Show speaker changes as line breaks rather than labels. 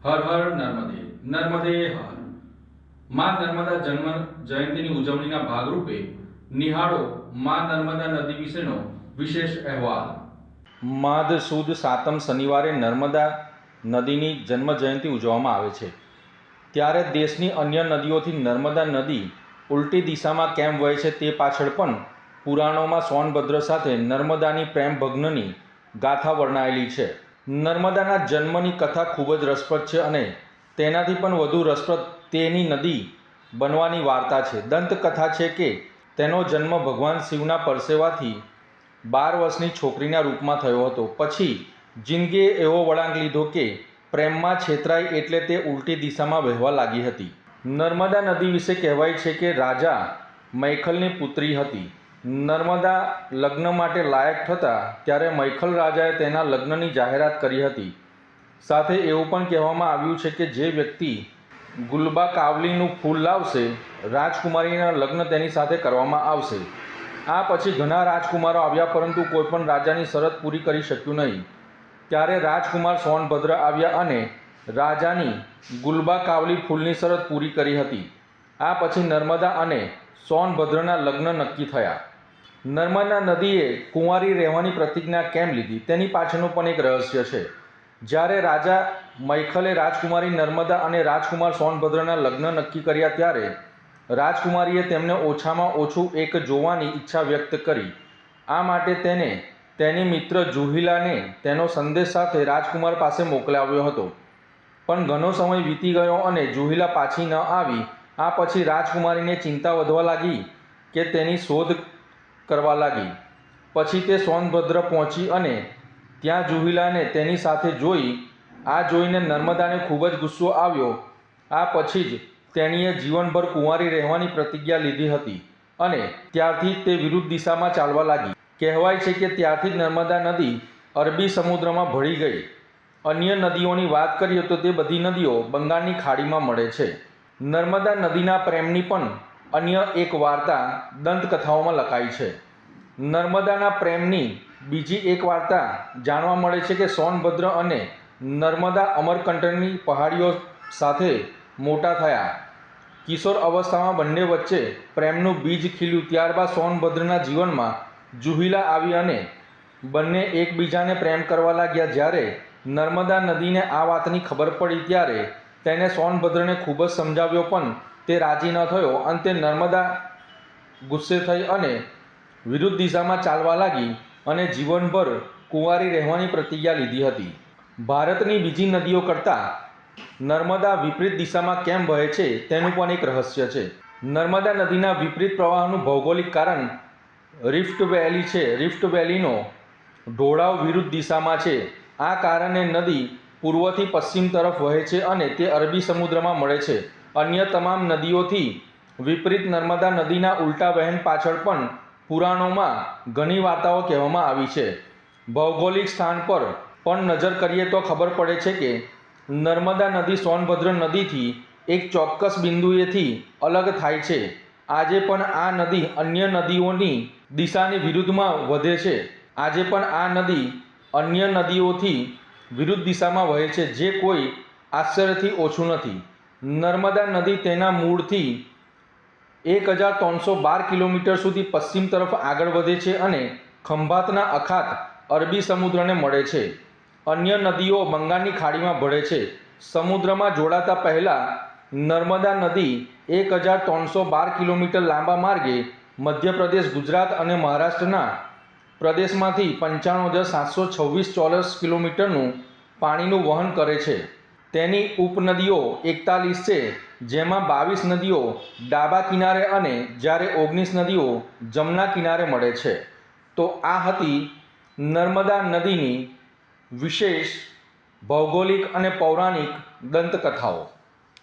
હર હર નર્મદે નર્મદે હર. માં નર્મદા જન્મ જયંતિની ઉજવણીના ભાગરૂપે નિહાળો માં નર્મદા નદી વિશેનો વિશેષ અહેવાલ. માઘ સુદ સાતમ શનિવારે નર્મદા નદીની જન્મ જયંતિ ઉજવવામાં આવે છે. ત્યારે દેશની અન્ય નદીઓથી નર્મદા નદી ઉલટી દિશામાં કેમ વહે છે તે પાછળ પણ પુરાણોમાં સોનભદ્ર સાથે નર્મદાની પ્રેમ ભગ્નની ગાથા વર્ણવેલી છે. નર્મદાના જન્મની કથા ખૂબ જ રસપ્રદ છે અને તેનાથી પણ વધુ રસપ્રદ તેની નદી બનવાની વાર્તા છે. દંતકથા છે કે તેનો જન્મ ભગવાન શિવના પરસેવાથી 12 વર્ષની છોકરીના રૂપમાં થયો હતો. પછી જિંદગીએ એવો વળાંક લીધો કે પ્રેમમાં છેતરાઈ એટલે તે ઉલટી દિશામાં વહેવા લાગી હતી. નર્મદા નદી વિશે કહેવાય છે કે રાજા મૈખલની પુત્રી હતી. નર્મદા લગ્ન માટે લાયક થતાં ત્યારે મૈખલ રાજાએ તેના લગ્નની જાહેરાત કરી હતી. સાથે એવું પણ કહેવામાં આવ્યું છે કે જે વ્યક્તિ ગુલબા કાવલીનું ફૂલ લાવશે, રાજકુમારીના લગ્ન તેની સાથે કરવામાં આવશે. આ પછી ઘણા રાજકુમારો આવ્યા પરંતુ કોઈ પણ રાજાની શરત પૂરી કરી શક્યું નહીં. ત્યારે રાજકુમાર સોનભદ્ર આવ્યા અને રાજાની ગુલબા કાવલી ફૂલની શરત પૂરી કરી હતી. આ પછી નર્મદા અને સોનભદ્રના લગ્ન નક્કી થયા. નર્મદા નદીએ કુંવારી રહેવાની પ્રતિજ્ઞા કેમ લીધી તેની પાછળનું પણ એક રહસ્ય છે. જ્યારે રાજા મૈખલે રાજકુમારી નર્મદા અને રાજકુમાર સોનભદ્રના લગ્ન નક્કી કર્યા ત્યારે રાજકુમારીએ તેમને ઓછામાં ઓછું એક જોવાની ઈચ્છા વ્યક્ત કરી. આ માટે તેને તેની મિત્ર જુહિલાને તેનો સંદેશ સાથે રાજકુમાર પાસે મોકલાવ્યો હતો. પણ ઘણો સમય વીતી ગયો અને જુહિલા પાછી ન આવી. આ પછી રાજકુમારીને ચિંતા વધવા લાગી કે તેની શોધ કરવા લાગી. પછી તે સોનભદ્ર પહોંચી અને ત્યાં જુહિલાને તેની સાથે જોઈ. આ જોઈને નર્મદાને ખૂબ જ ગુસ્સો આવ્યો. આ પછી જ તેણીએ જીવનભર કુંવારી રહેવાની પ્રતિજ્ઞા લીધી હતી અને ત્યારથી તે વિરુદ્ધ દિશામાં ચાલવા લાગી. કહેવાય છે કે ત્યારથી જ નર્મદા નદી અરબી સમુદ્રમાં ભળી ગઈ. અન્ય નદીઓની વાત કરીએ તો તે બધી નદીઓ બંગાળની ખાડીમાં મળે છે. નર્મદા નદીના પ્રેમની પણ અન્ય એક વાર્તા દંતકથાઓમાં લખાઈ છે. નર્મદાના પ્રેમની બીજી એક વાર્તા જાણવા મળે છે કે સોનભદ્ર અને નર્મદા અમરકંટકની પહાડીઓ સાથે મોટા થયા. કિશોર અવસ્થામાં બંને વચ્ચે પ્રેમનું બીજ ખીલ્યું. ત્યારબાદ સોનભદ્રના જીવનમાં જુહિલા આવી અને બંને એકબીજાને પ્રેમ કરવા લાગ્યા. જ્યારે નર્મદા નદીને આ વાતની ખબર પડી ત્યારે તેને સોનભદ્રને ખૂબ જ સમજાવ્યો પણ તે રાજી ન થયો. અંતે નર્મદા ગુસ્સે થઈ અને વિરુદ્ધ દિશામાં ચાલવા લાગી અને જીવનભર કુંવારી રહેવાની પ્રતિજ્ઞા લીધી હતી. ભારતની બીજી નદીઓ કરતાં નર્મદા વિપરીત દિશામાં કેમ વહે છે તેનું પણ એક રહસ્ય છે. નર્મદા નદીના વિપરીત પ્રવાહનું ભૌગોલિક કારણ રિફ્ટ વેલી છે. રિફ્ટ વેલીનો ઢોળાવ વિરુદ્ધ દિશામાં છે. આ કારણે નદી પૂર્વથી પશ્ચિમ તરફ વહે છે અને તે અરબી સમુદ્રમાં મળે છે. અન્ય તમામ નદીઓથી વિપરીત નર્મદા નદીના ઉલટા વહેણ પાછળ પણ પુરાણોમાં ઘણી વાર્તાઓ કહેવામાં આવી છે. ભૌગોલિક સ્થાન પર પણ નજર કરીએ તો ખબર પડે છે કે નર્મદા નદી સોનભદ્ર નદીથી એક ચોક્કસ બિંદુએથી અલગ થાય છે. આજે પણ આ નદી અન્ય નદીઓની દિશાની વિરુદ્ધમાં વધે છે. આજે પણ આ નદી અન્ય નદીઓથી વિરુદ્ધ દિશામાં વહે છે, જે કોઈ આશ્ચર્યથી ઓછું નથી. નર્મદા નદી તેના મૂળથી 1312 કિલોમીટર સુધી પશ્ચિમ તરફ આગળ વધે છે અને ખંભાતના અખાત અરબી સમુદ્રને મળે છે. અન્ય નદીઓ બંગાળની ખાડીમાં ભળે છે. સમુદ્રમાં જોડાતા પહેલાં નર્મદા નદી 1312 કિલોમીટર લાંબા માર્ગે મધ્યપ્રદેશ, ગુજરાત અને મહારાષ્ટ્રના પ્રદેશમાંથી 95,726 ચોરસ કિલોમીટરનું પાણીનું વહન કરે છે. તેની ઉપનદીઓ 41 છે, જેમાં 22 નદીઓ ડાબા કિનારે અને જ્યારે 19 નદીઓ જમણા કિનારે મળે છે. તો આ હતી નર્મદા નદીની વિશેષ ભૌગોલિક અને પૌરાણિક દંતકથાઓ.